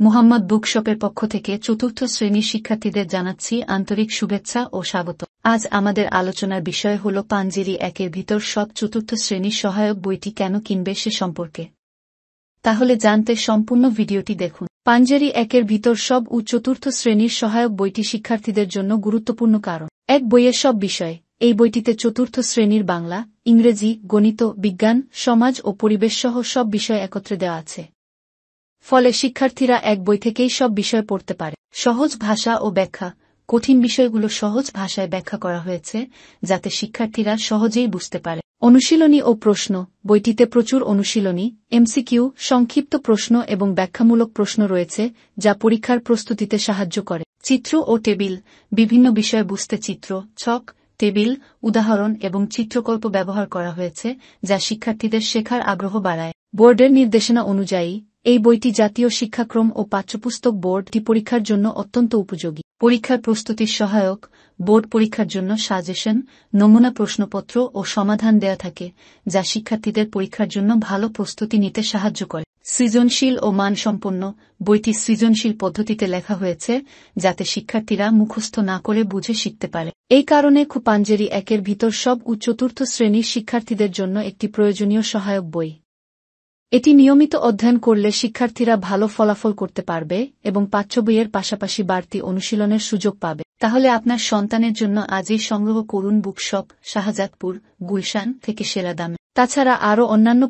মুহাম্মদ বুকশপের পক্ষ থেকে চতুর্থ শ্রেণীর শিক্ষার্থীদের জানাচ্ছি আন্তরিক শুভেচ্ছা ও স্বাগত। আজ আমাদের আলোচনার বিষয় হল পাঞ্জেরি একের ভিতর সব চতুর্থ শ্রেণীর সহায়ক বইটি কেন কিনবে সে সম্পর্কে। তাহলে জানতে সম্পূর্ণ ভিডিওটি দেখুন। পাঞ্জেরি একের ভিতর সব ও চতুর্থ শ্রেণীর সহায়ক বইটি শিক্ষার্থীদের জন্য গুরুত্বপূর্ণ কারণ এক বইয়ের সব বিষয়। এই বইটিতে চতুর্থ শ্রেণীর বাংলা, ইংরেজি, গণিত, বিজ্ঞান, সমাজ ও পরিবেশ সহ সব বিষয় একত্রে দেওয়া আছে। ফলে শিক্ষার্থীরা এক বই থেকেই সব বিষয় পড়তে পারে। সহজ ভাষা ও ব্যাখ্যা। কঠিন বিষয়গুলো সহজ ভাষায় ব্যাখ্যা করা হয়েছে যাতে শিক্ষার্থীরা সহজেই বুঝতে পারে। অনুশীলনী ও প্রশ্ন। বইটিতে প্রচুর অনুশীলনী, এমসিকিউ, সংক্ষিপ্ত প্রশ্ন এবং ব্যাখ্যামূলক প্রশ্ন রয়েছে যা পরীক্ষার প্রস্তুতিতে সাহায্য করে। চিত্র ও টেবিল। বিভিন্ন বিষয় বুঝতে চিত্র, ছক, টেবিল, উদাহরণ এবং চিত্রকল্প ব্যবহার করা হয়েছে যা শিক্ষার্থীদের শেখার আগ্রহ বাড়ায়। বোর্ডের নির্দেশনা অনুযায়ী এই বইটি জাতীয় শিক্ষাক্রম ও পাঠ্যপুস্তক বোর্ডটি পরীক্ষার জন্য অত্যন্ত উপযোগী। পরীক্ষার প্রস্তুতির সহায়ক। বোর্ড পরীক্ষার জন্য সাজেশন, নমুনা প্রশ্নপত্র ও সমাধান দেয়া থাকে যা শিক্ষার্থীদের পরীক্ষার জন্য ভালো প্রস্তুতি নিতে সাহায্য করে। সৃজনশীল ও মানসম্পন্ন। বইটি সৃজনশীল পদ্ধতিতে লেখা হয়েছে যাতে শিক্ষার্থীরা মুখস্থ না করে বুঝে শিখতে পারে। এই কারণে পাঞ্জেরি একের ভিতর সব ও চতুর্থ শ্রেণীর শিক্ষার্থীদের জন্য একটি প্রয়োজনীয় সহায়ক বই। এটি নিয়মিত অধ্যয়ন করলে শিক্ষার্থীরা ভালো ফলাফল করতে পারবে এবং পাঠ্য বইয়ের পাশাপাশি বাড়তি অনুশীলনের সুযোগ পাবে। তাহলে আপনার সন্তানের জন্য আজই সংগ্রহ করুন বুকশপ, শাহজাদপুর, গুলশান থেকে সেরা দামে। তাছাড়া আরও অন্যান্য